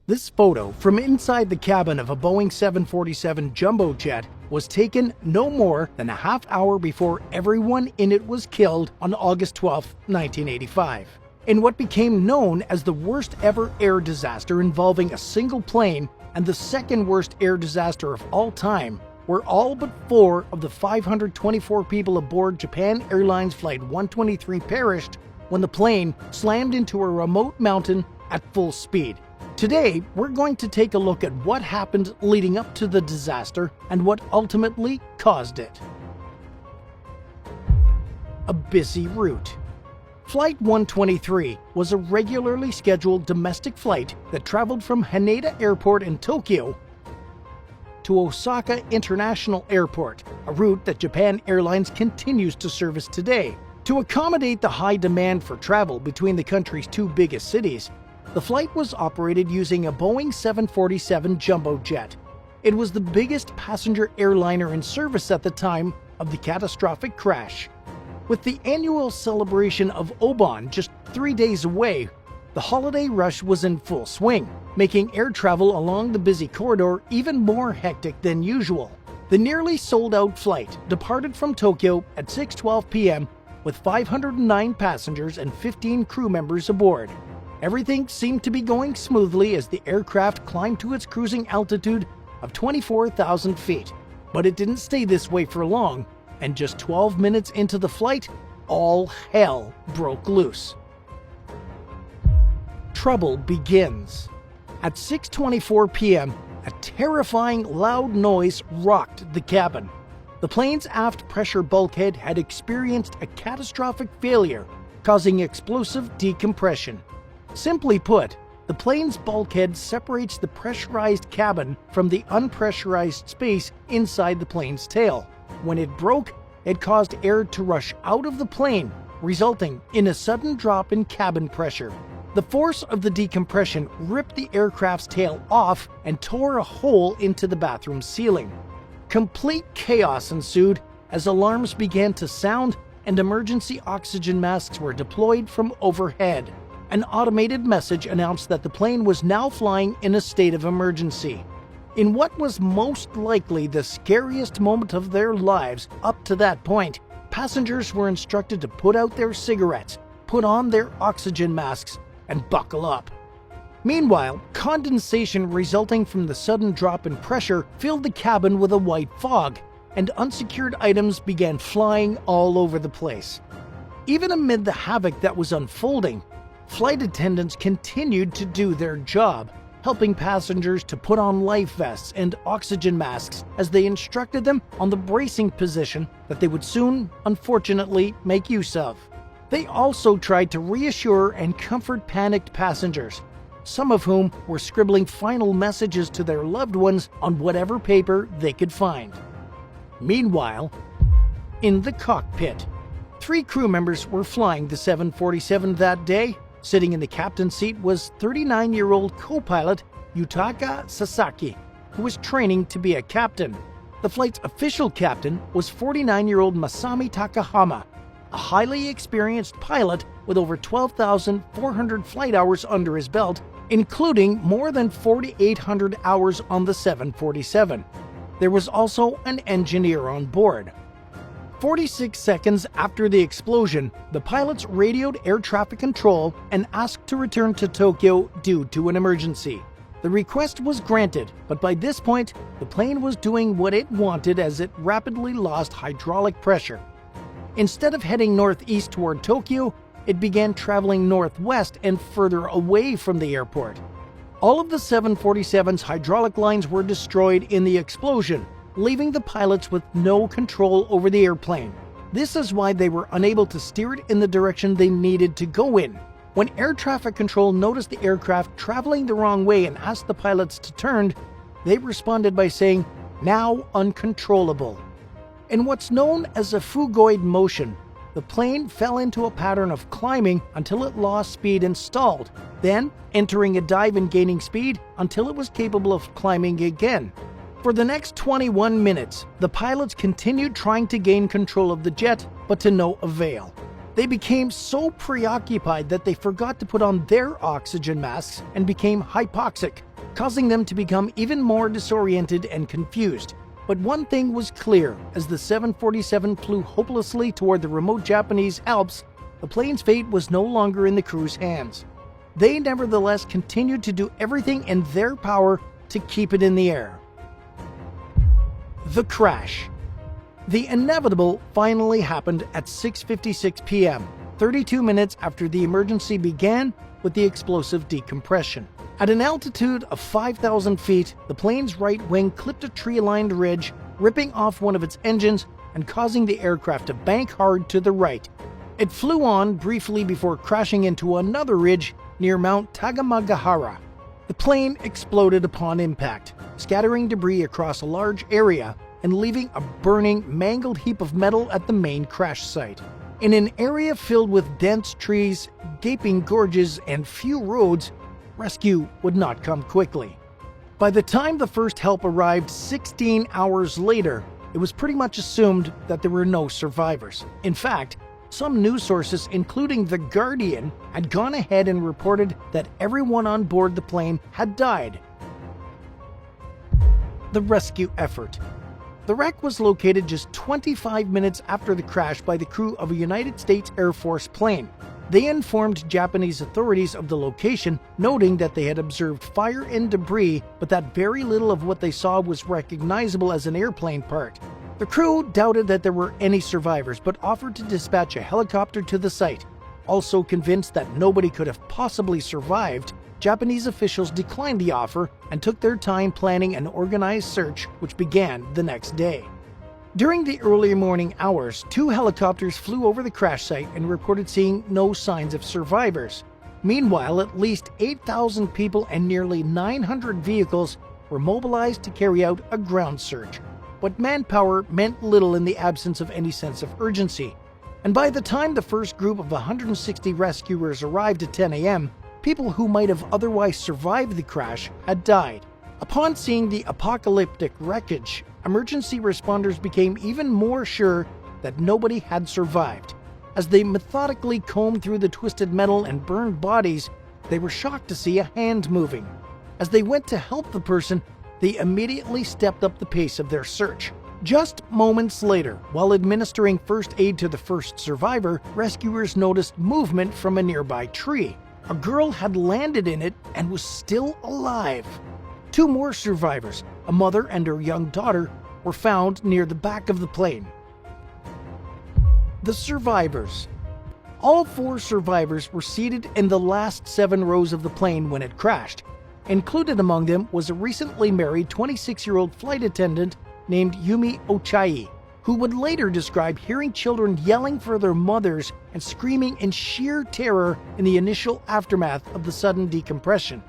This photo from inside the cabin of a Boeing 747 jumbo jet was taken no more than a half hour before everyone in it was killed on August 12, 1985, in what became known as the worst ever air disaster involving a single plane and the second worst air disaster of all time, where all but 4 of the 524 people aboard Japan Airlines Flight 123 perished when the plane slammed into a remote mountain at full speed. Today, we're going to take a look at what happened leading up to the disaster and what ultimately caused it. A busy route. Flight 123 was a regularly scheduled domestic flight that traveled from Haneda Airport in Tokyo to Osaka International Airport, a route that Japan Airlines continues to service today. To accommodate the high demand for travel between the country's 2 biggest cities, the flight was operated using a Boeing 747 jumbo jet. It was the biggest passenger airliner in service at the time of the catastrophic crash. With the annual celebration of Obon just 3 days away, the holiday rush was in full swing, making air travel along the busy corridor even more hectic than usual. The nearly sold-out flight departed from Tokyo at 6:12 p.m. with 509 passengers and 15 crew members aboard. Everything seemed to be going smoothly as the aircraft climbed to its cruising altitude of 24,000 feet. But it didn't stay this way for long, and just 12 minutes into the flight, all hell broke loose. Trouble begins. At 6:24 p.m., a terrifying loud noise rocked the cabin. The plane's aft pressure bulkhead had experienced a catastrophic failure, causing explosive decompression. Simply put, the plane's bulkhead separates the pressurized cabin from the unpressurized space inside the plane's tail. When it broke, it caused air to rush out of the plane, resulting in a sudden drop in cabin pressure. The force of the decompression ripped the aircraft's tail off and tore a hole into the bathroom ceiling. Complete chaos ensued as alarms began to sound and emergency oxygen masks were deployed from overhead. An automated message announced that the plane was now flying in a state of emergency. In what was most likely the scariest moment of their lives up to that point, passengers were instructed to put out their cigarettes, put on their oxygen masks, and buckle up. Meanwhile, condensation resulting from the sudden drop in pressure filled the cabin with a white fog, and unsecured items began flying all over the place. Even amid the havoc that was unfolding, flight attendants continued to do their job, helping passengers to put on life vests and oxygen masks as they instructed them on the bracing position that they would soon, unfortunately, make use of. They also tried to reassure and comfort panicked passengers, some of whom were scribbling final messages to their loved ones on whatever paper they could find. Meanwhile, in the cockpit, 3 crew members were flying the 747 that day. Sitting in the captain's seat was 39-year-old co-pilot Yutaka Sasaki, who was training to be a captain. The flight's official captain was 49-year-old Masami Takahama, a highly experienced pilot with over 12,400 flight hours under his belt, including more than 4,800 hours on the 747. There was also an engineer on board. 46 seconds after the explosion, the pilots radioed air traffic control and asked to return to Tokyo due to an emergency. The request was granted, but by this point, the plane was doing what it wanted as it rapidly lost hydraulic pressure. Instead of heading northeast toward Tokyo, it began traveling northwest and further away from the airport. All of the 747's hydraulic lines were destroyed in the explosion, leaving the pilots with no control over the airplane. This is why they were unable to steer it in the direction they needed to go in. When air traffic control noticed the aircraft traveling the wrong way and asked the pilots to turn, they responded by saying, "Now uncontrollable." In what's known as a phugoid motion, the plane fell into a pattern of climbing until it lost speed and stalled, then entering a dive and gaining speed until it was capable of climbing again. For the next 21 minutes, the pilots continued trying to gain control of the jet, but to no avail. They became so preoccupied that they forgot to put on their oxygen masks and became hypoxic, causing them to become even more disoriented and confused. But one thing was clear: as the 747 flew hopelessly toward the remote Japanese Alps, the plane's fate was no longer in the crew's hands. They nevertheless continued to do everything in their power to keep it in the air. The crash. The inevitable finally happened at 6:56 p.m., 32 minutes after the emergency began with the explosive decompression. At an altitude of 5,000 feet, the plane's right wing clipped a tree-lined ridge, ripping off one of its engines and causing the aircraft to bank hard to the right. It flew on briefly before crashing into another ridge near Mount Tagamagahara. The plane exploded upon impact, scattering debris across a large area and leaving a burning, mangled heap of metal at the main crash site. In an area filled with dense trees, gaping gorges, and few roads, rescue would not come quickly. By the time the first help arrived 16 hours later, it was pretty much assumed that there were no survivors. In fact, some news sources, including The Guardian, had gone ahead and reported that everyone on board the plane had died. The rescue effort. The wreck was located just 25 minutes after the crash by the crew of a United States Air Force plane. They informed Japanese authorities of the location, noting that they had observed fire and debris, but that very little of what they saw was recognizable as an airplane part. The crew doubted that there were any survivors, but offered to dispatch a helicopter to the site. Also convinced that nobody could have possibly survived, Japanese officials declined the offer and took their time planning an organized search, which began the next day. During the early morning hours, 2 helicopters flew over the crash site and reported seeing no signs of survivors. Meanwhile, at least 8,000 people and nearly 900 vehicles were mobilized to carry out a ground search. But manpower meant little in the absence of any sense of urgency. And by the time the first group of 160 rescuers arrived at 10 a.m., people who might have otherwise survived the crash had died. Upon seeing the apocalyptic wreckage, emergency responders became even more sure that nobody had survived. As they methodically combed through the twisted metal and burned bodies, they were shocked to see a hand moving. As they went to help the person, they immediately stepped up the pace of their search. Just moments later, while administering first aid to the first survivor, rescuers noticed movement from a nearby tree. A girl had landed in it and was still alive. 2 more survivors, a mother and her young daughter, were found near the back of the plane. The survivors. All 4 survivors were seated in the last 7 rows of the plane when it crashed. Included among them was a recently married 26-year-old flight attendant named Yumi Ochai, who would later describe hearing children yelling for their mothers and screaming in sheer terror in the initial aftermath of the sudden decompression.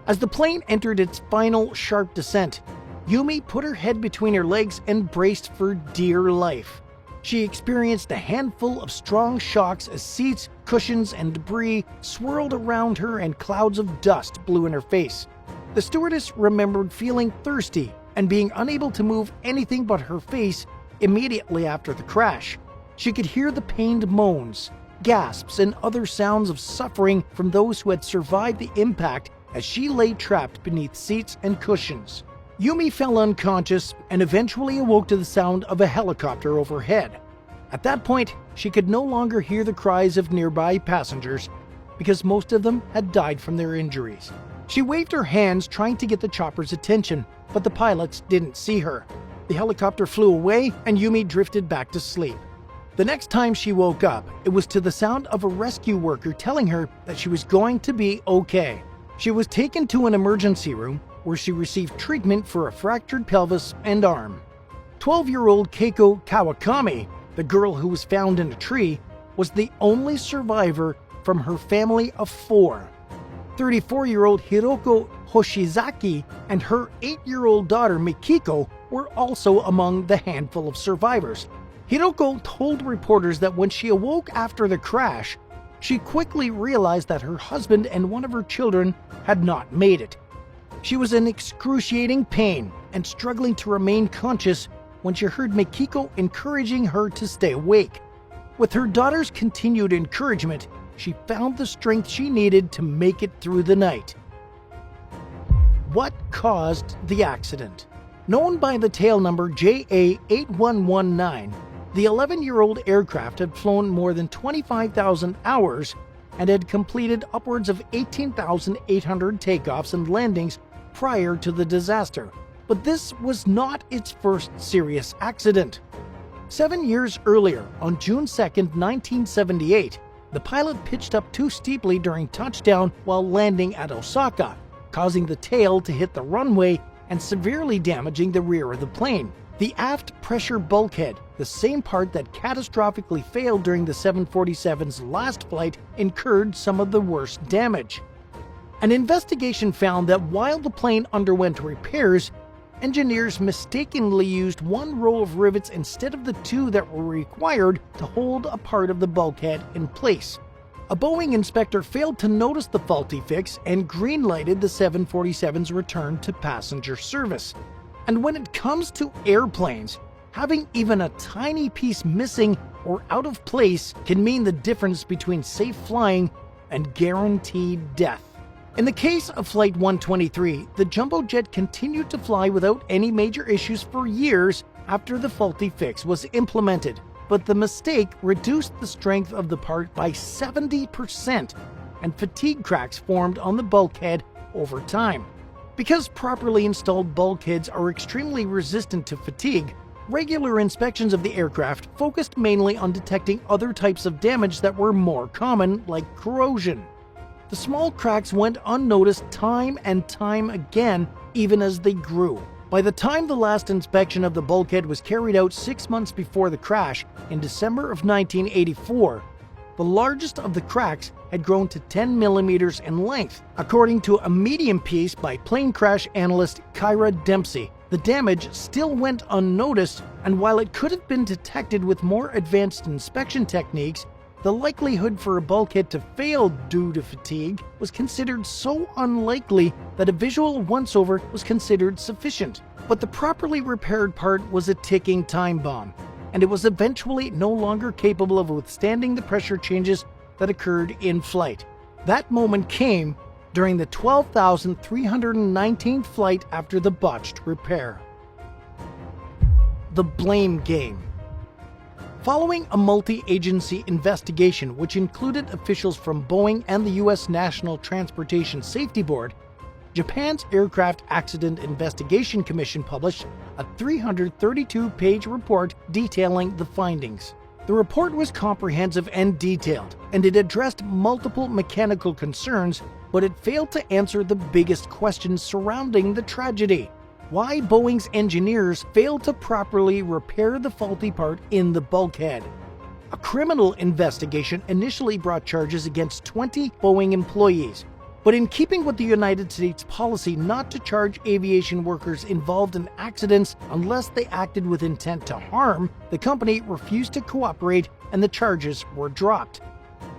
As the plane entered its final sharp descent, Yumi put her head between her legs and braced for dear life. She experienced a handful of strong shocks as seats, cushions, and debris swirled around her and clouds of dust blew in her face. The stewardess remembered feeling thirsty and being unable to move anything but her face immediately after the crash. She could hear the pained moans, gasps, and other sounds of suffering from those who had survived the impact as she lay trapped beneath seats and cushions. Yumi fell unconscious and eventually awoke to the sound of a helicopter overhead. At that point, she could no longer hear the cries of nearby passengers because most of them had died from their injuries. She waved her hands trying to get the chopper's attention, but the pilots didn't see her. The helicopter flew away and Yumi drifted back to sleep. The next time she woke up, it was to the sound of a rescue worker telling her that she was going to be okay. She was taken to an emergency room where she received treatment for a fractured pelvis and arm. 12-year-old Keiko Kawakami, the girl who was found in a tree, was the only survivor from her family of 4. 34-year-old Hiroko Hoshizaki and her 8-year-old daughter Mikiko were also among the handful of survivors. Hiroko told reporters that when she awoke after the crash, she quickly realized that her husband and one of her children had not made it. She was in excruciating pain and struggling to remain conscious when she heard Mikiko encouraging her to stay awake. With her daughter's continued encouragement, she found the strength she needed to make it through the night. What caused the accident? Known by the tail number JA8119, the 11-year-old aircraft had flown more than 25,000 hours and had completed upwards of 18,800 takeoffs and landings prior to the disaster. But this was not its first serious accident. 7 years earlier, on June 2, 1978, the pilot pitched up too steeply during touchdown while landing at Osaka, causing the tail to hit the runway and severely damaging the rear of the plane. The aft pressure bulkhead, the same part that catastrophically failed during the 747's last flight, incurred some of the worst damage. An investigation found that while the plane underwent repairs, engineers mistakenly used one row of rivets instead of the two that were required to hold a part of the bulkhead in place. A Boeing inspector failed to notice the faulty fix and green-lighted the 747's return to passenger service. And when it comes to airplanes, having even a tiny piece missing or out of place can mean the difference between safe flying and guaranteed death. In the case of Flight 123, the jumbo jet continued to fly without any major issues for years after the faulty fix was implemented, but the mistake reduced the strength of the part by 70%, and fatigue cracks formed on the bulkhead over time. Because properly installed bulkheads are extremely resistant to fatigue, regular inspections of the aircraft focused mainly on detecting other types of damage that were more common, like corrosion. The small cracks went unnoticed time and time again, even as they grew. By the time the last inspection of the bulkhead was carried out 6 months before the crash, in December of 1984, the largest of the cracks had grown to 10 millimeters in length, according to a medium piece by plane crash analyst Kyra Dempsey. The damage still went unnoticed, and while it could have been detected with more advanced inspection techniques, the likelihood for a bulkhead to fail due to fatigue was considered so unlikely that a visual once-over was considered sufficient. But the properly repaired part was a ticking time bomb, and it was eventually no longer capable of withstanding the pressure changes that occurred in flight. That moment came during the 12,319th flight after the botched repair. The blame game. Following a multi-agency investigation which included officials from Boeing and the U.S. National Transportation Safety Board, Japan's Aircraft Accident Investigation Commission published a 332-page report detailing the findings. The report was comprehensive and detailed, and it addressed multiple mechanical concerns, but it failed to answer the biggest questions surrounding the tragedy. Why Boeing's engineers failed to properly repair the faulty part in the bulkhead. A criminal investigation initially brought charges against 20 Boeing employees, but in keeping with the United States policy not to charge aviation workers involved in accidents unless they acted with intent to harm, the company refused to cooperate and the charges were dropped.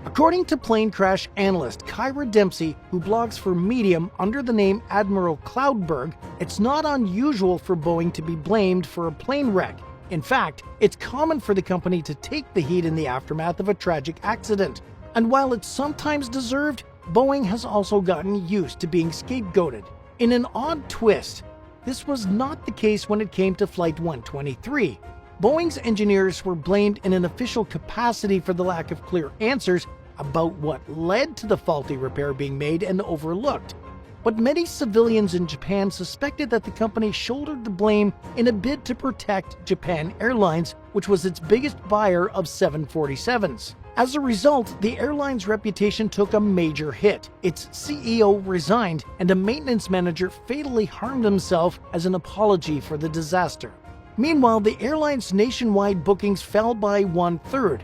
According to plane crash analyst Kyra Dempsey, who blogs for Medium under the name Admiral Cloudberg, it's not unusual for Boeing to be blamed for a plane wreck. In fact, it's common for the company to take the heat in the aftermath of a tragic accident. And while it's sometimes deserved, Boeing has also gotten used to being scapegoated. In an odd twist, this was not the case when it came to Flight 123. Boeing's engineers were blamed in an official capacity for the lack of clear answers about what led to the faulty repair being made and overlooked. But many civilians in Japan suspected that the company shouldered the blame in a bid to protect Japan Airlines, which was its biggest buyer of 747s. As a result, the airline's reputation took a major hit. Its CEO resigned, and a maintenance manager fatally harmed himself as an apology for the disaster. Meanwhile, the airline's nationwide bookings fell by 1/3,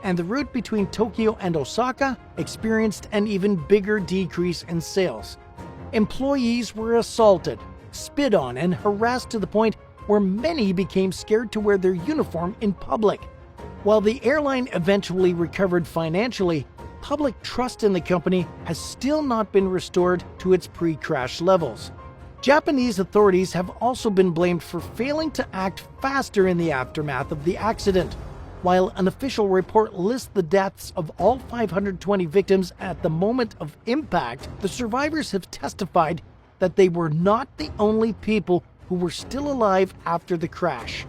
and the route between Tokyo and Osaka experienced an even bigger decrease in sales. Employees were assaulted, spit on, and harassed to the point where many became scared to wear their uniform in public. While the airline eventually recovered financially, public trust in the company has still not been restored to its pre-crash levels. Japanese authorities have also been blamed for failing to act faster in the aftermath of the accident. While an official report lists the deaths of all 520 victims at the moment of impact, the survivors have testified that they were not the only people who were still alive after the crash.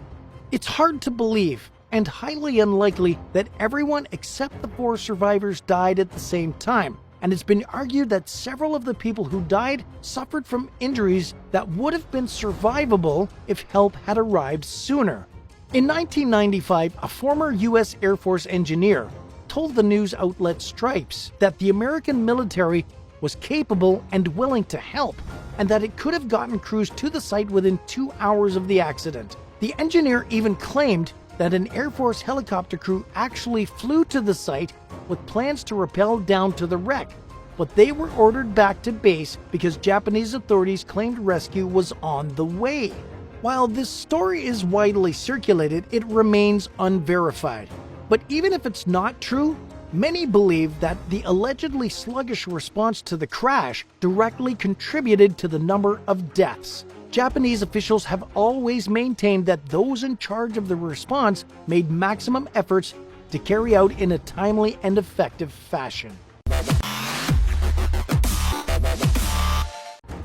It's hard to believe, and highly unlikely, that everyone except the 4 survivors died at the same time, and it's been argued that several of the people who died suffered from injuries that would have been survivable if help had arrived sooner. In 1995, a former U.S. Air Force engineer told the news outlet Stripes that the American military was capable and willing to help, and that it could have gotten crews to the site within 2 hours of the accident. The engineer even claimed that an Air Force helicopter crew actually flew to the site with plans to rappel down to the wreck, but they were ordered back to base because Japanese authorities claimed rescue was on the way. While this story is widely circulated, it remains unverified. But even if it's not true, many believe that the allegedly sluggish response to the crash directly contributed to the number of deaths. Japanese officials have always maintained that those in charge of the response made maximum efforts to carry out in a timely and effective fashion.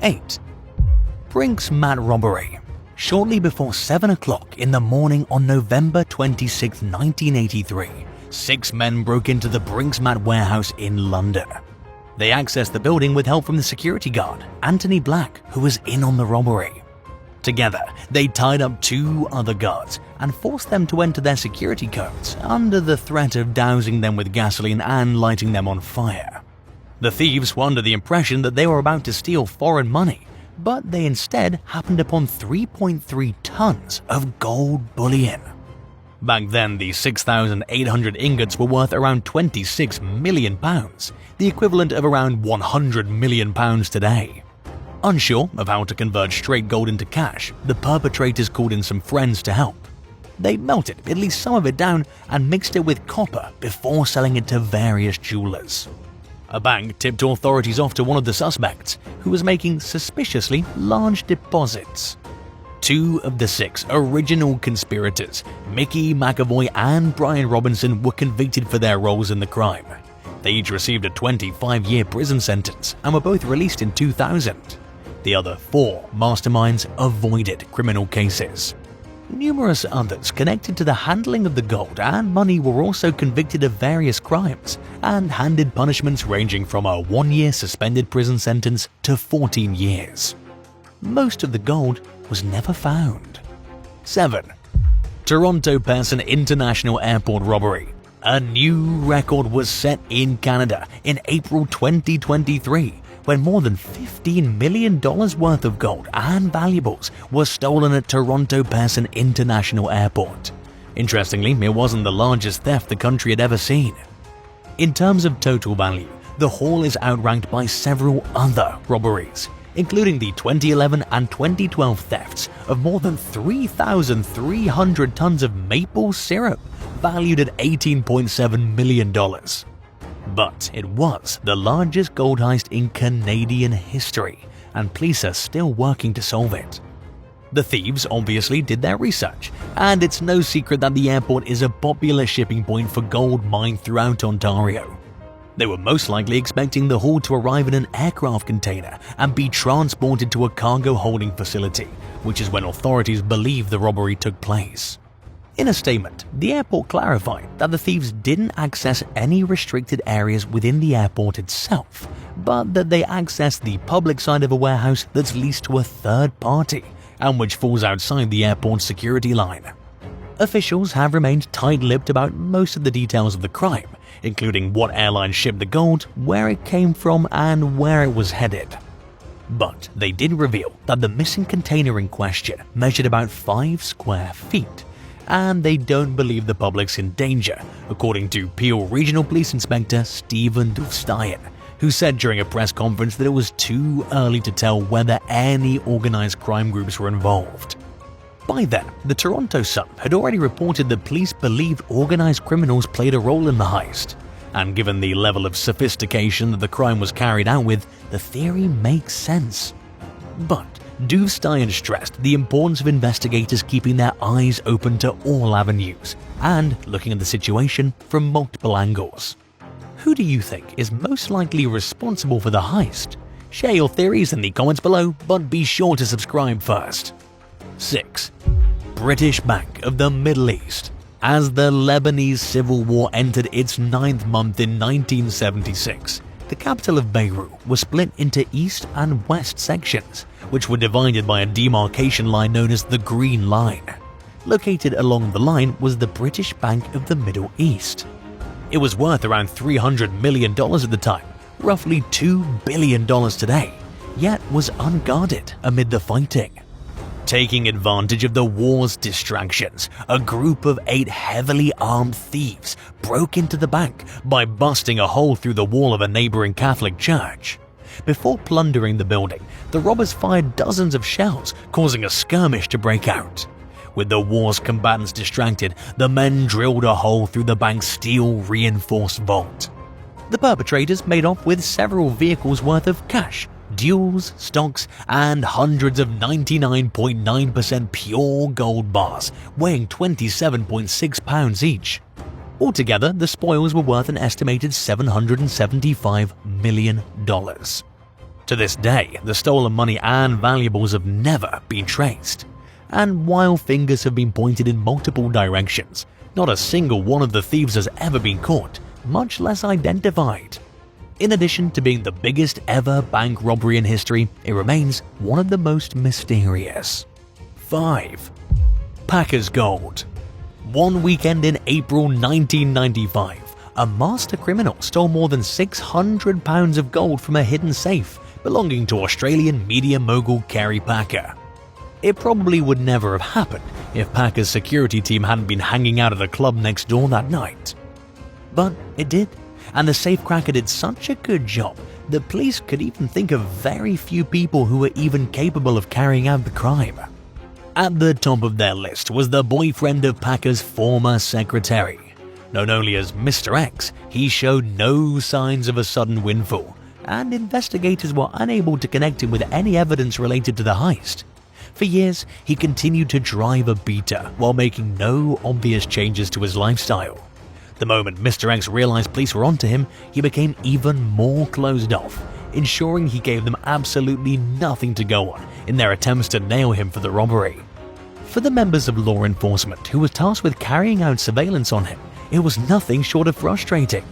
8. Brinks Mat robbery. Shortly before 7 o'clock in the morning on November 26, 1983, 6 men broke into the Brinksmat warehouse in London. They accessed the building with help from the security guard, Anthony Black, who was in on the robbery. Together, they tied up 2 other guards and forced them to enter their security codes under the threat of dousing them with gasoline and lighting them on fire. The thieves were under the impression that they were about to steal foreign money, but they instead happened upon 3.3 tons of gold bullion. Back then, the 6,800 ingots were worth around £26 million, the equivalent of around £100 million today. Unsure of how to convert straight gold into cash, the perpetrators called in some friends to help. They melted at least some of it down and mixed it with copper before selling it to various jewelers. A bank tipped authorities off to one of the suspects, who was making suspiciously large deposits. 2 of the 6 original conspirators, Mickey McAvoy and Brian Robinson, were convicted for their roles in the crime. They each received a 25-year prison sentence and were both released in 2000. The other 4 masterminds avoided criminal cases. Numerous others connected to the handling of the gold and money were also convicted of various crimes and handed punishments ranging from a 1-year suspended prison sentence to 14 years. Most of the gold was never found. 7. Toronto Pearson International Airport robbery. A new record was set in Canada in April 2023, when more than $15 million worth of gold and valuables were stolen at Toronto Pearson International Airport. Interestingly, it wasn't the largest theft the country had ever seen. In terms of total value, the haul is outranked by several other robberies, including the 2011 and 2012 thefts of more than 3,300 tons of maple syrup, valued at $18.7 million. But it was the largest gold heist in Canadian history, and police are still working to solve it. The thieves obviously did their research, and it's no secret that the airport is a popular shipping point for gold mined throughout Ontario. They were most likely expecting the haul to arrive in an aircraft container and be transported to a cargo holding facility, which is when authorities believe the robbery took place. In a statement, the airport clarified that the thieves didn't access any restricted areas within the airport itself, but that they accessed the public side of a warehouse that's leased to a third party and which falls outside the airport's security line. Officials have remained tight-lipped about most of the details of the crime, including what airline shipped the gold, where it came from, and where it was headed. But they did reveal that the missing container in question measured about 5 square feet, and they don't believe the public's in danger, according to Peel Regional Police Inspector Stephen Dufstein, who said during a press conference that it was too early to tell whether any organized crime groups were involved. By then, the Toronto Sun had already reported that police believed organized criminals played a role in the heist, and given the level of sophistication that the crime was carried out with, the theory makes sense. But Duvstein stressed the importance of investigators keeping their eyes open to all avenues and looking at the situation from multiple angles. Who do you think is most likely responsible for the heist? Share your theories in the comments below, but be sure to subscribe first. 6. British Bank of the Middle East. As the Lebanese Civil War entered its 9th month in 1976, the capital of Beirut was split into east and west sections, which were divided by a demarcation line known as the Green Line. Located along the line was the British Bank of the Middle East. It was worth around $300 million at the time, roughly $2 billion today, yet was unguarded amid the fighting. Taking advantage of the war's distractions, a group of 8 heavily armed thieves broke into the bank by busting a hole through the wall of a neighboring Catholic church. Before plundering the building, the robbers fired dozens of shells, causing a skirmish to break out. With the war's combatants distracted, the men drilled a hole through the bank's steel-reinforced vault. The perpetrators made off with several vehicles worth of cash, jewels, stocks, and hundreds of 99.9% pure gold bars, weighing 27.6 pounds each. Altogether, the spoils were worth an estimated $775 million. To this day, the stolen money and valuables have never been traced. And while fingers have been pointed in multiple directions, not a single one of the thieves has ever been caught, much less identified. In addition to being the biggest ever bank robbery in history, it remains one of the most mysterious. 5. Packers Gold. One weekend in April 1995, a master criminal stole more than 600 pounds of gold from a hidden safe belonging to Australian media mogul Kerry Packer. It probably would never have happened if Packer's security team hadn't been hanging out at a club next door that night. But it did. And the safecracker did such a good job that police could even think of very few people who were even capable of carrying out the crime. At the top of their list was the boyfriend of Packer's former secretary. Known only as Mr. X, he showed no signs of a sudden windfall, and investigators were unable to connect him with any evidence related to the heist. For years, he continued to drive a beater while making no obvious changes to his lifestyle. The moment Mr. X realized police were onto him, he became even more closed off, ensuring he gave them absolutely nothing to go on in their attempts to nail him for the robbery. For the members of law enforcement who were tasked with carrying out surveillance on him, it was nothing short of frustrating.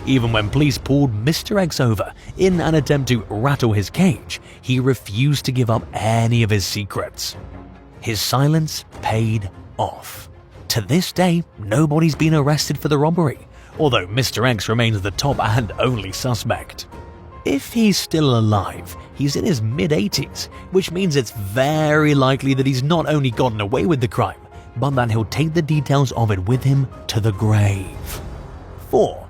Even when police pulled Mr. X over in an attempt to rattle his cage, he refused to give up any of his secrets. His silence paid off. To this day, nobody's been arrested for the robbery, although Mr. X remains the top and only suspect. If he's still alive, he's in his mid-80s, which means it's very likely that he's not only gotten away with the crime, but that he'll take the details of it with him to the grave. 4.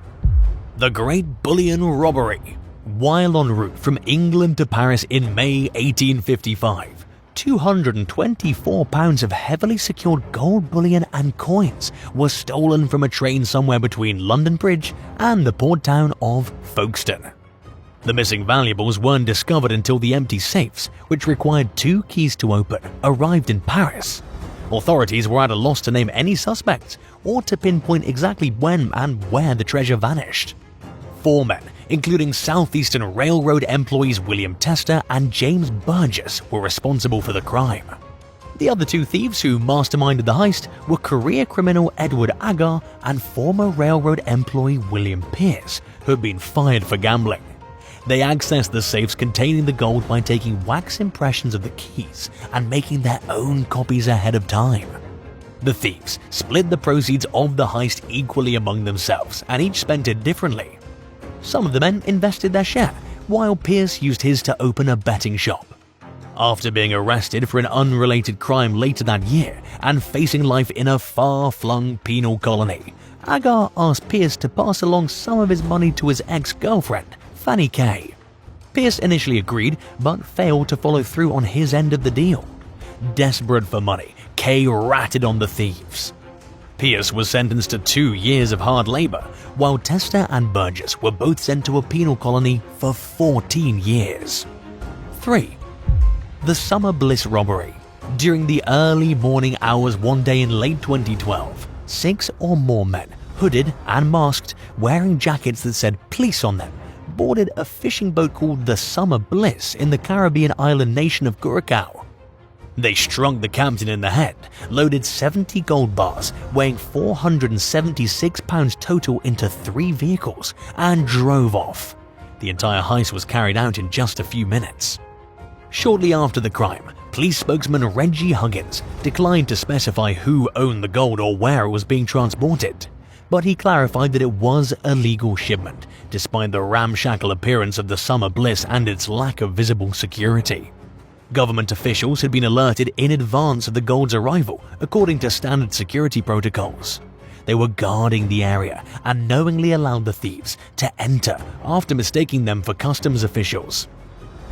The Great Bullion Robbery. While en route from England to Paris in May 1855, 224 pounds of heavily secured gold bullion and coins were stolen from a train somewhere between London Bridge and the port town of Folkestone. The missing valuables weren't discovered until the empty safes, which required 2 keys to open, arrived in Paris. Authorities were at a loss to name any suspects or to pinpoint exactly when and where the treasure vanished. 4 men, including Southeastern Railroad employees William Tester and James Burgess, were responsible for the crime. The other 2 thieves who masterminded the heist were career criminal Edward Agar and former railroad employee William Pierce, who had been fired for gambling. They accessed the safes containing the gold by taking wax impressions of the keys and making their own copies ahead of time. The thieves split the proceeds of the heist equally among themselves, and each spent it differently. Some of the men invested their share, while Pierce used his to open a betting shop. After being arrested for an unrelated crime later that year and facing life in a far-flung penal colony, Agar asked Pierce to pass along some of his money to his ex-girlfriend, Fanny Kay. Pierce initially agreed, but failed to follow through on his end of the deal. Desperate for money, Kay ratted on the thieves. Pierce was sentenced to 2 years of hard labor, while Tester and Burgess were both sent to a penal colony for 14 years. 3. The Summer Bliss robbery. During the early morning hours one day in late 2012, 6 or more men, hooded and masked, wearing jackets that said police on them, boarded a fishing boat called the Summer Bliss in the Caribbean island nation of Curacao. They struck the captain in the head, loaded 70 gold bars weighing 476 pounds total into 3 vehicles, and drove off. The entire heist was carried out in just a few minutes. Shortly after the crime, police spokesman Reggie Huggins declined to specify who owned the gold or where it was being transported, but he clarified that it was a legal shipment, despite the ramshackle appearance of the Summer Bliss and its lack of visible security. Government officials had been alerted in advance of the gold's arrival, according to standard security protocols. They were guarding the area and knowingly allowed the thieves to enter after mistaking them for customs officials.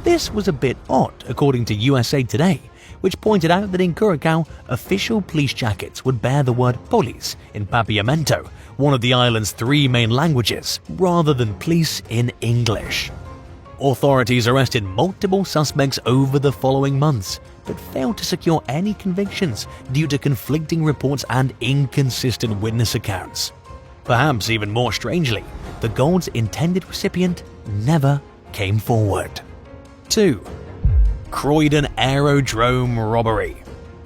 This was a bit odd, according to USA Today, which pointed out that in Curacao, official police jackets would bear the word police in Papiamento, one of the island's 3 main languages, rather than police in English. Authorities arrested multiple suspects over the following months, but failed to secure any convictions due to conflicting reports and inconsistent witness accounts. Perhaps even more strangely, the gold's intended recipient never came forward. 2. Croydon Aerodrome robbery.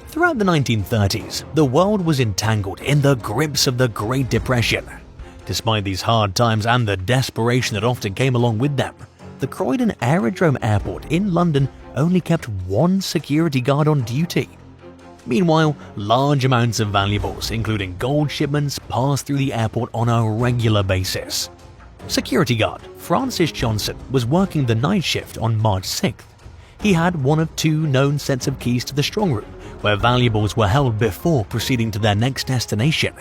Throughout the 1930s, the world was entangled in the grips of the Great Depression. Despite these hard times and the desperation that often came along with them, the Croydon Aerodrome Airport in London only kept 1 security guard on duty. Meanwhile, large amounts of valuables, including gold shipments, passed through the airport on a regular basis. Security guard Francis Johnson was working the night shift on March 6th. He had one of 2 known sets of keys to the strong room, where valuables were held before proceeding to their next destination.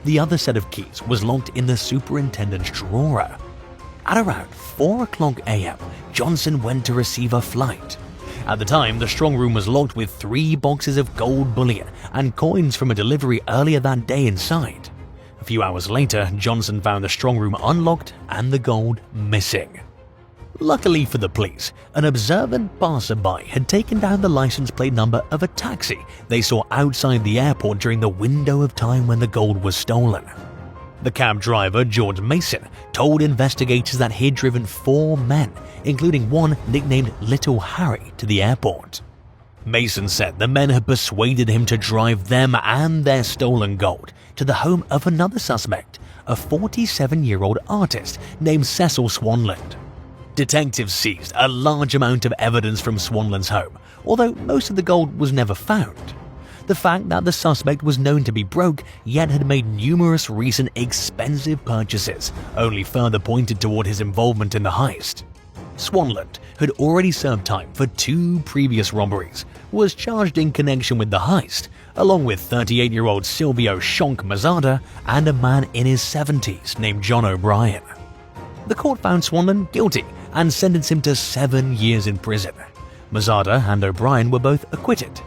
The other set of keys was locked in the superintendent's drawer. At around 4 a.m, Johnson went to receive a flight. At the time, the strong room was locked with 3 boxes of gold bullion and coins from a delivery earlier that day inside. A few hours later, Johnson found the strong room unlocked and the gold missing. Luckily for the police, an observant passerby had taken down the license plate number of a taxi they saw outside the airport during the window of time when the gold was stolen. The cab driver, George Mason, told investigators that he'd driven 4 men, including one nicknamed Little Harry, to the airport. Mason said the men had persuaded him to drive them and their stolen gold to the home of another suspect, a 47-year-old artist named Cecil Swanland. Detectives seized a large amount of evidence from Swanland's home, although most of the gold was never found. The fact that the suspect was known to be broke yet had made numerous recent expensive purchases only further pointed toward his involvement in the heist. Swanland, who had already served time for 2 previous robberies, was charged in connection with the heist, along with 38-year-old Silvio Shonk Mazada and a man in his 70s named John O'Brien. The court found Swanland guilty and sentenced him to 7 years in prison. Mazada and O'Brien were both acquitted.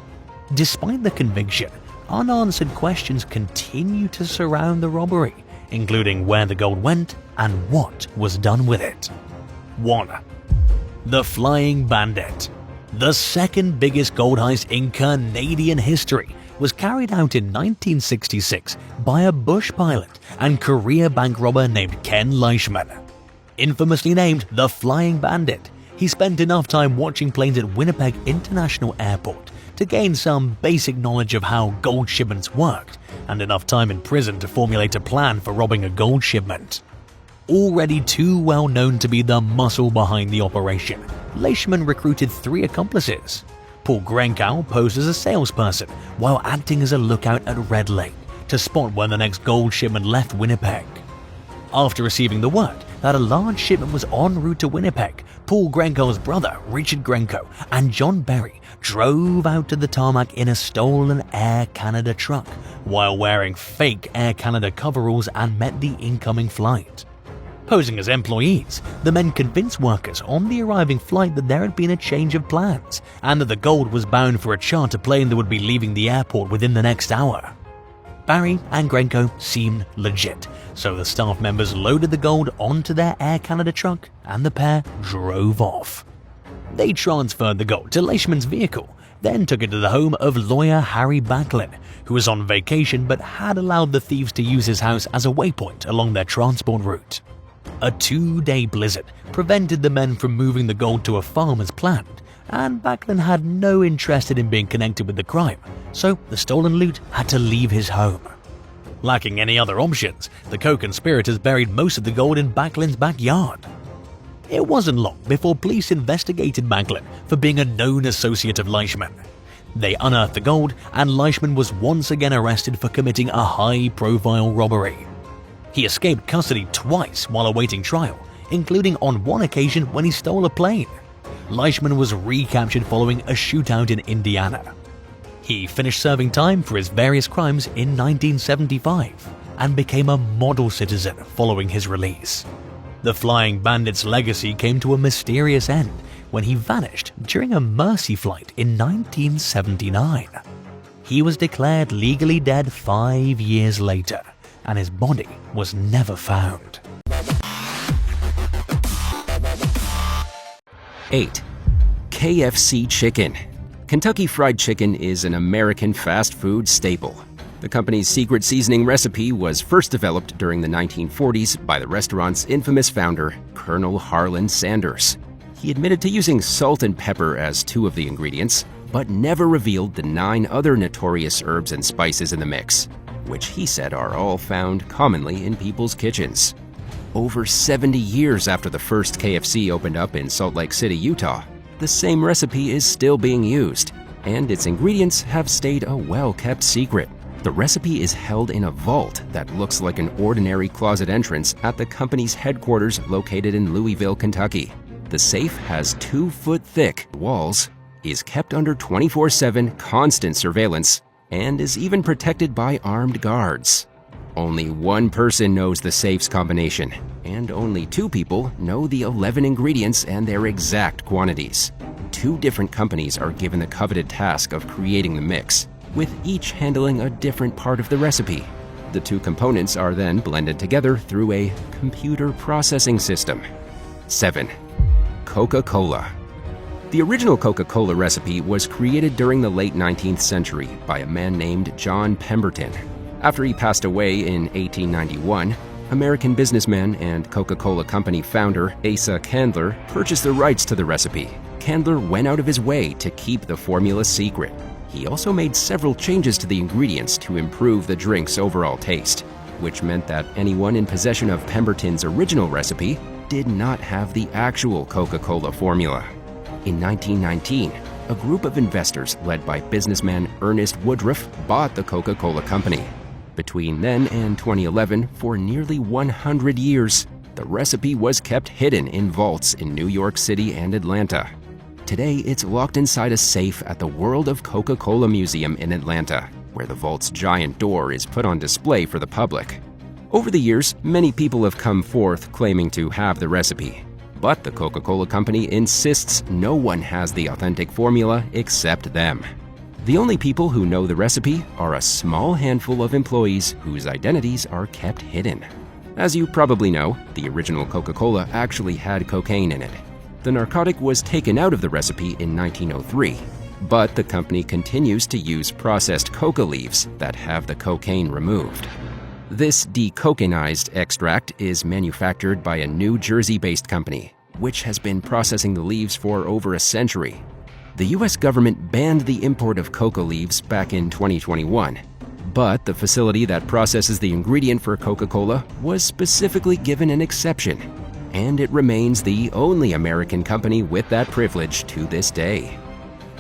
Despite the conviction, unanswered questions continue to surround the robbery, including where the gold went and what was done with it. 1. The Flying Bandit. The second biggest gold heist in Canadian history was carried out in 1966 by a bush pilot and career bank robber named Ken Leishman. Infamously named the Flying Bandit, he spent enough time watching planes at Winnipeg International Airport to gain some basic knowledge of how gold shipments worked, and enough time in prison to formulate a plan for robbing a gold shipment. Already too well known to be the muscle behind the operation, Leishman recruited 3 accomplices. Paul Grenkow posed as a salesperson while acting as a lookout at Red Lake to spot when the next gold shipment left Winnipeg. After receiving the word that a large shipment was en route to Winnipeg, Paul Grenkow's brother, Richard Grenkow, and John Berry drove out to the tarmac in a stolen Air Canada truck while wearing fake Air Canada coveralls and met the incoming flight. Posing as employees, the men convinced workers on the arriving flight that there had been a change of plans and that the gold was bound for a charter plane that would be leaving the airport within the next hour. Barry and Grenkow seemed legit, so the staff members loaded the gold onto their Air Canada truck and the pair drove off. They transferred the gold to Leishman's vehicle, then took it to the home of lawyer Harry Backlin, who was on vacation but had allowed the thieves to use his house as a waypoint along their transport route. A 2-day blizzard prevented the men from moving the gold to a farm as planned, and Backlin had no interest in being connected with the crime, so the stolen loot had to leave his home. Lacking any other options, the co-conspirators buried most of the gold in Backlin's backyard. It wasn't long before police investigated Backlin for being a known associate of Leishman. They unearthed the gold, and Leishman was once again arrested for committing a high-profile robbery. He escaped custody twice while awaiting trial, including on one occasion when he stole a plane. Leishman was recaptured following a shootout in Indiana. He finished serving time for his various crimes in 1975 and became a model citizen following his release. The Flying Bandit's legacy came to a mysterious end when he vanished during a mercy flight in 1979. He was declared legally dead 5 years later, and his body was never found. 8. KFC chicken. Kentucky Fried Chicken is an American fast food staple. The company's secret seasoning recipe was first developed during the 1940s by the restaurant's infamous founder, Colonel Harlan Sanders. He admitted to using salt and pepper as 2 of the ingredients, but never revealed the 9 other notorious herbs and spices in the mix, which he said are all found commonly in people's kitchens. Over 70 years after the first KFC opened up in Salt Lake City, Utah, the same recipe is still being used, and its ingredients have stayed a well-kept secret. The recipe is held in a vault that looks like an ordinary closet entrance at the company's headquarters located in Louisville, Kentucky. The safe has 2-foot-thick walls, is kept under 24/7 constant surveillance, and is even protected by armed guards. Only one person knows the safe's combination, and only 2 people know the 11 ingredients and their exact quantities. 2 different companies are given the coveted task of creating the mix, with each handling a different part of the recipe. The 2 components are then blended together through a computer processing system. 7. Coca-Cola. The original Coca-Cola recipe was created during the late 19th century by a man named John Pemberton. After he passed away in 1891, American businessman and Coca-Cola Company founder Asa Candler purchased the rights to the recipe. Candler went out of his way to keep the formula secret. He also made several changes to the ingredients to improve the drink's overall taste, which meant that anyone in possession of Pemberton's original recipe did not have the actual Coca-Cola formula. In 1919, a group of investors led by businessman Ernest Woodruff bought the Coca-Cola Company. Between then and 2011, for nearly 100 years, the recipe was kept hidden in vaults in New York City and Atlanta. Today, it's locked inside a safe at the World of Coca-Cola Museum in Atlanta, where the vault's giant door is put on display for the public. Over the years, many people have come forth claiming to have the recipe, but the Coca-Cola Company insists no one has the authentic formula except them. The only people who know the recipe are a small handful of employees whose identities are kept hidden. As you probably know, the original Coca-Cola actually had cocaine in it. The narcotic was taken out of the recipe in 1903, but the company continues to use processed coca leaves that have the cocaine removed. This decocainized extract is manufactured by a New Jersey-based company, which has been processing the leaves for over a century. The US government banned the import of coca leaves back in 2021, but the facility that processes the ingredient for Coca-Cola was specifically given an exception, and it remains the only American company with that privilege to this day.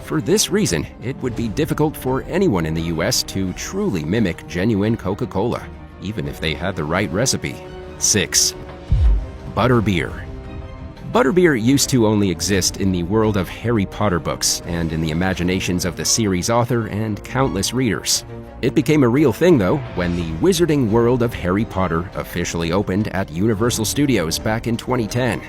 For this reason, it would be difficult for anyone in the US to truly mimic genuine Coca-Cola, even if they had the right recipe. 6. Butterbeer. Butterbeer used to only exist in the world of Harry Potter books and in the imaginations of the series' author and countless readers. It became a real thing, though, when the Wizarding World of Harry Potter officially opened at Universal Studios back in 2010.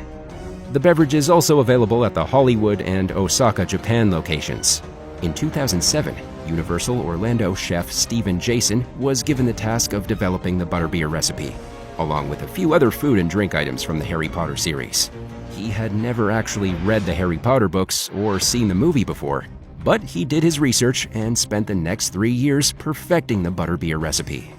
The beverage is also available at the Hollywood and Osaka, Japan locations. In 2007, Universal Orlando chef Stephen Jason was given the task of developing the Butterbeer recipe, along with a few other food and drink items from the Harry Potter series. He had never actually read the Harry Potter books or seen the movie before, but he did his research and spent the next 3 years perfecting the Butterbeer recipe.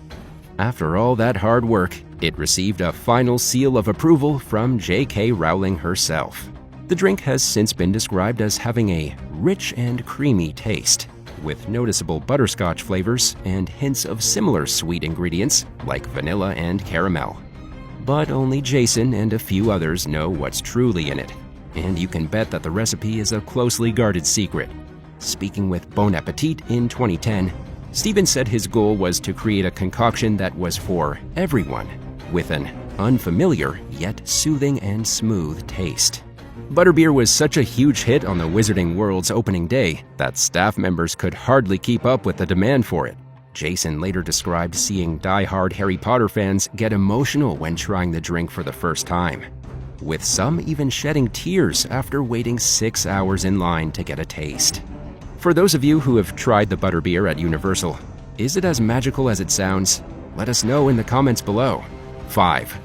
After all that hard work, it received a final seal of approval from J.K. Rowling herself. The drink has since been described as having a rich and creamy taste, with noticeable butterscotch flavors and hints of similar sweet ingredients like vanilla and caramel. But only Jason and a few others know what's truly in it, and you can bet that the recipe is a closely guarded secret. Speaking with Bon Appetit in 2010, Steven said his goal was to create a concoction that was for everyone, with an unfamiliar yet soothing and smooth taste. Butterbeer was such a huge hit on the Wizarding World's opening day that staff members could hardly keep up with the demand for it. Jason later described seeing die-hard Harry Potter fans get emotional when trying the drink for the first time, with some even shedding tears after waiting 6 hours in line to get a taste. For those of you who have tried the Butterbeer at Universal, is it as magical as it sounds? Let us know in the comments below. 5.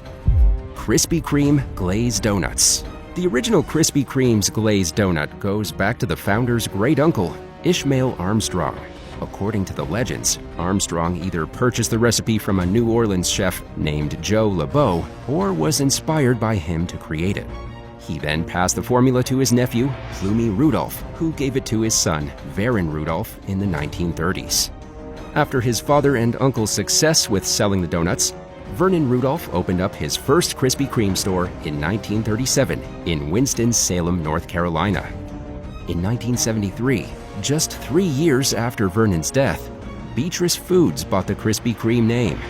Krispy Kreme Glazed Donuts. The original Krispy Kreme's glazed donut goes back to the founder's great-uncle, Ishmael Armstrong. According to the legends, Armstrong either purchased the recipe from a New Orleans chef named Joe LeBeau or was inspired by him to create it. He then passed the formula to his nephew, Plumie Rudolph, who gave it to his son, Varon Rudolph, in the 1930s. After his father and uncle's success with selling the donuts, Vernon Rudolph opened up his first Krispy Kreme store in 1937 in Winston-Salem, North Carolina. In 1973, just 3 years after Vernon's death, Beatrice Foods bought the Krispy Kreme name.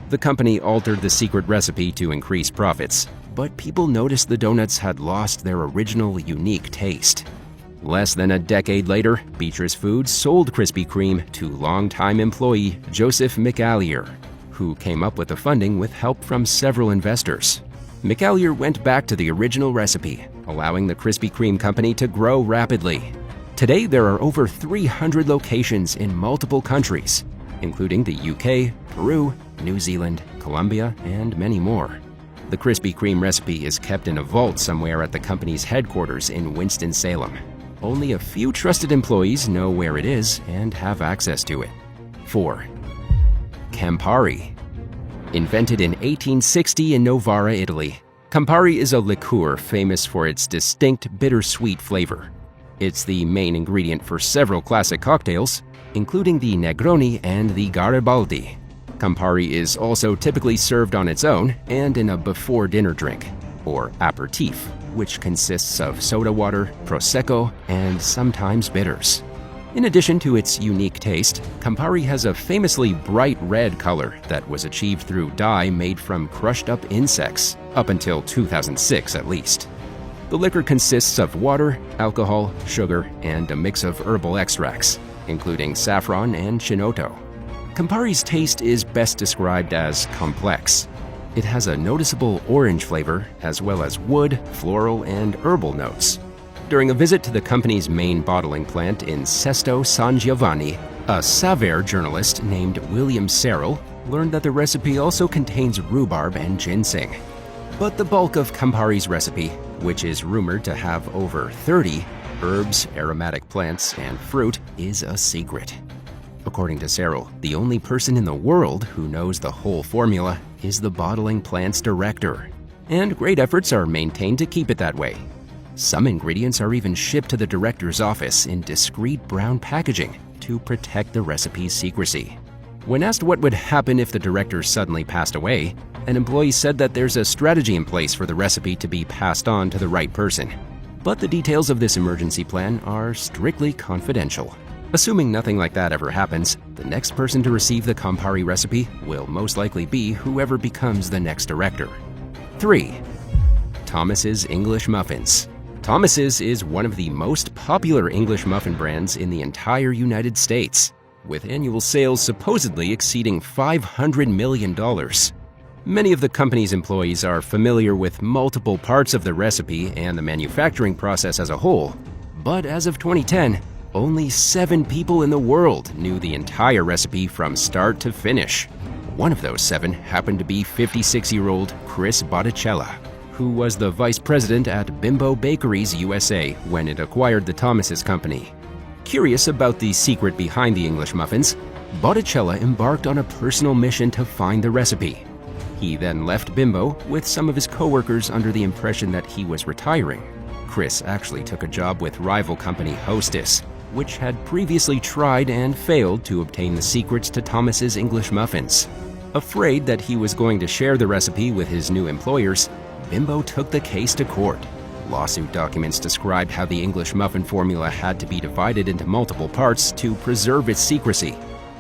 The company altered the secret recipe to increase profits, but people noticed the donuts had lost their original unique taste. Less than a decade later, Beatrice Foods sold Krispy Kreme to longtime employee Joseph McAleer, who came up with the funding with help from several investors. McAleer went back to the original recipe, allowing the Krispy Kreme company to grow rapidly. Today, there are over 300 locations in multiple countries, including the UK, Peru, New Zealand, Colombia, and many more. The Krispy Kreme recipe is kept in a vault somewhere at the company's headquarters in Winston-Salem. Only a few trusted employees know where it is and have access to it. 4. Campari. Invented in 1860 in Novara, Italy, Campari is a liqueur famous for its distinct bittersweet flavor. It's the main ingredient for several classic cocktails, including the Negroni and the Garibaldi. Campari is also typically served on its own and in a before-dinner drink, or aperitif, which consists of soda water, prosecco, and sometimes bitters. In addition to its unique taste, Campari has a famously bright red color that was achieved through dye made from crushed-up insects, up until 2006 at least. The liquor consists of water, alcohol, sugar, and a mix of herbal extracts, including saffron and chinotto. Campari's taste is best described as complex. It has a noticeable orange flavor, as well as wood, floral, and herbal notes. During a visit to the company's main bottling plant in Sesto San Giovanni, a Savare journalist named William Serrell learned that the recipe also contains rhubarb and ginseng. But the bulk of Campari's recipe, which is rumored to have over 30 herbs, aromatic plants, and fruit, is a secret. According to Serrell, the only person in the world who knows the whole formula is the bottling plant's director, and great efforts are maintained to keep it that way. Some ingredients are even shipped to the director's office in discreet brown packaging to protect the recipe's secrecy. When asked what would happen if the director suddenly passed away, an employee said that there's a strategy in place for the recipe to be passed on to the right person. But the details of this emergency plan are strictly confidential. Assuming nothing like that ever happens, the next person to receive the Campari recipe will most likely be whoever becomes the next director. 3. Thomas's English Muffins. Thomas's is one of the most popular English muffin brands in the entire United States, with annual sales supposedly exceeding $500 million. Many of the company's employees are familiar with multiple parts of the recipe and the manufacturing process as a whole, but as of 2010, only 7 people in the world knew the entire recipe from start to finish. One of those 7 happened to be 56-year-old Chris Botticella. who was the vice president at Bimbo Bakeries USA when it acquired the Thomas's company. Curious about the secret behind the English muffins, Botticella embarked on a personal mission to find the recipe. He then left Bimbo with some of his co-workers under the impression that he was retiring. Chris actually took a job with rival company Hostess, which had previously tried and failed to obtain the secrets to Thomas's English muffins. Afraid that he was going to share the recipe with his new employers, Bimbo took the case to court. Lawsuit documents described how the English muffin formula had to be divided into multiple parts to preserve its secrecy.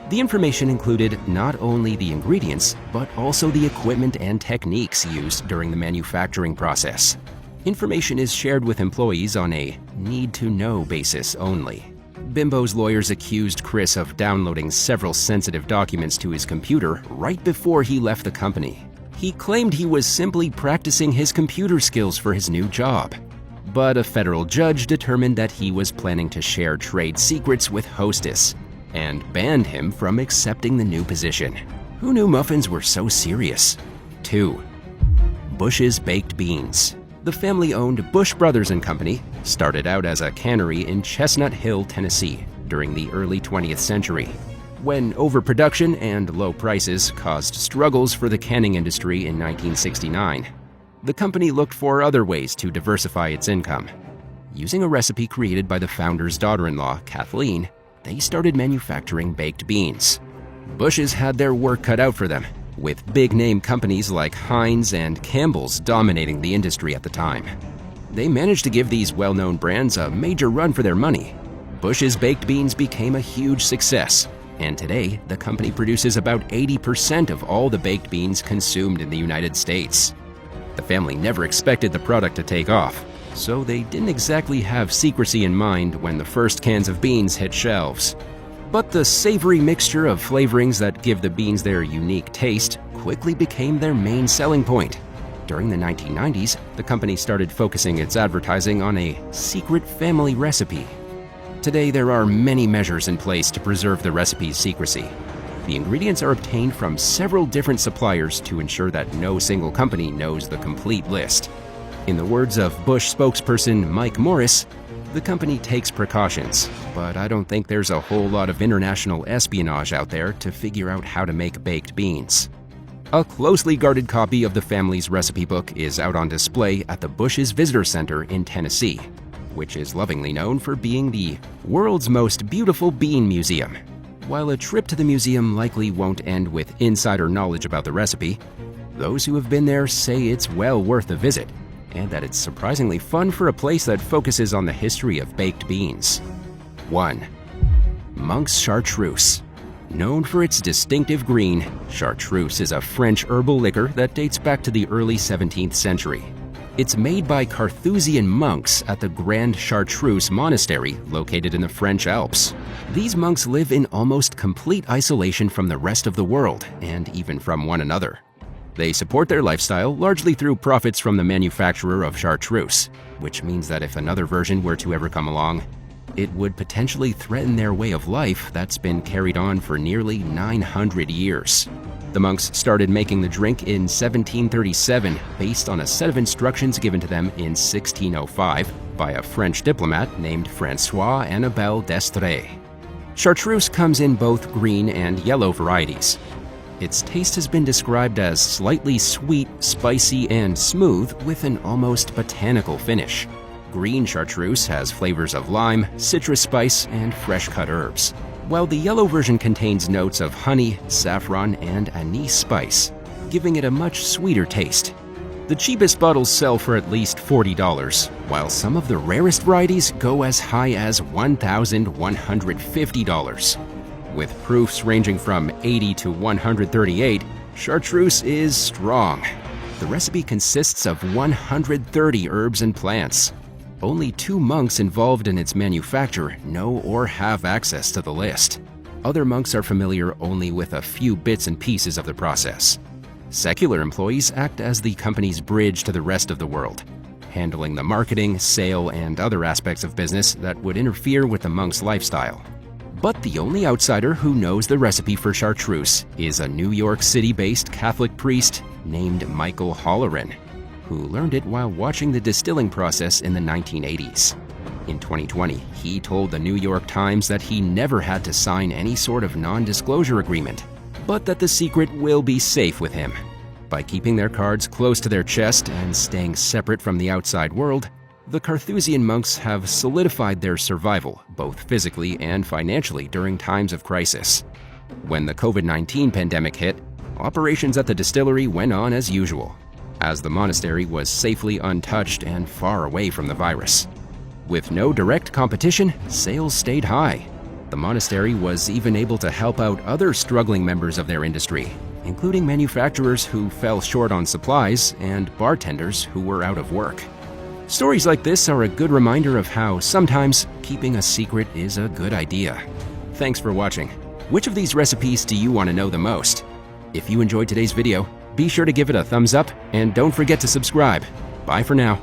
The information included not only the ingredients, but also the equipment and techniques used during the manufacturing process. Information is shared with employees on a need-to-know basis only. Bimbo's lawyers accused Chris of downloading several sensitive documents to his computer right before he left the company. He claimed he was simply practicing his computer skills for his new job. But a federal judge determined that he was planning to share trade secrets with Hostess and banned him from accepting the new position. Who knew muffins were so serious? 2. Bush's Baked Beans. The family-owned Bush Brothers & Company started out as a cannery in Chestnut Hill, Tennessee, during the early 20th century, when overproduction and low prices caused struggles for the canning industry in 1969. The company looked for other ways to diversify its income. Using a recipe created by the founder's daughter-in-law, Kathleen, they started manufacturing baked beans. Bush's had their work cut out for them, with big-name companies like Heinz and Campbell's dominating the industry at the time. They managed to give these well-known brands a major run for their money. Bush's baked beans became a huge success, and today the company produces about 80% of all the baked beans consumed in the United States. The family never expected the product to take off, so they didn't exactly have secrecy in mind when the first cans of beans hit shelves. But the savory mixture of flavorings that give the beans their unique taste quickly became their main selling point. During the 1990s, the company started focusing its advertising on a secret family recipe. Today, there are many measures in place to preserve the recipe's secrecy. The ingredients are obtained from several different suppliers to ensure that no single company knows the complete list. In the words of Bush spokesperson Mike Morris, the company takes precautions, but I don't think there's a whole lot of international espionage out there to figure out how to make baked beans. A closely guarded copy of the family's recipe book is out on display at the Bush's Visitor Center in Tennessee, which is lovingly known for being the world's most beautiful bean museum. While a trip to the museum likely won't end with insider knowledge about the recipe, those who have been there say it's well worth a visit, and that it's surprisingly fun for a place that focuses on the history of baked beans. 1. Monk's Chartreuse. Known for its distinctive green, Chartreuse is a French herbal liquor that dates back to the early 17th century. It's made by Carthusian monks at the Grand Chartreuse Monastery located in the French Alps. These monks live in almost complete isolation from the rest of the world and even from one another. They support their lifestyle largely through profits from the manufacturer of Chartreuse, which means that if another version were to ever come along, it would potentially threaten their way of life that's been carried on for nearly 900 years. The monks started making the drink in 1737 based on a set of instructions given to them in 1605 by a French diplomat named François Annibal d'Estrées. Chartreuse comes in both green and yellow varieties. Its taste has been described as slightly sweet, spicy, and smooth with an almost botanical finish. Green Chartreuse has flavors of lime, citrus spice, and fresh-cut herbs, while the yellow version contains notes of honey, saffron, and anise spice, giving it a much sweeter taste. The cheapest bottles sell for at least $40, while some of the rarest varieties go as high as $1,150. With proofs ranging from 80 to 138, Chartreuse is strong. The recipe consists of 130 herbs and plants. Only 2 monks involved in its manufacture know or have access to the list. Other monks are familiar only with a few bits and pieces of the process. Secular employees act as the company's bridge to the rest of the world, handling the marketing, sale, and other aspects of business that would interfere with the monk's lifestyle. But the only outsider who knows the recipe for Chartreuse is a New York City-based Catholic priest named Michael Holleran, who learned it while watching the distilling process in the 1980s. In 2020, he told the New York Times that he never had to sign any sort of non-disclosure agreement, but that the secret will be safe with him. By keeping their cards close to their chest and staying separate from the outside world, the Carthusian monks have solidified their survival, both physically and financially, during times of crisis. When the COVID-19 pandemic hit, operations at the distillery went on as usual, as the monastery was safely untouched and far away from the virus. With no direct competition, sales stayed high. The monastery was even able to help out other struggling members of their industry, including manufacturers who fell short on supplies and bartenders who were out of work. Stories like this are a good reminder of how sometimes keeping a secret is a good idea. Thanks for watching. Which of these recipes do you want to know the most? If you enjoyed today's video, be sure to give it a thumbs up and don't forget to subscribe. Bye for now.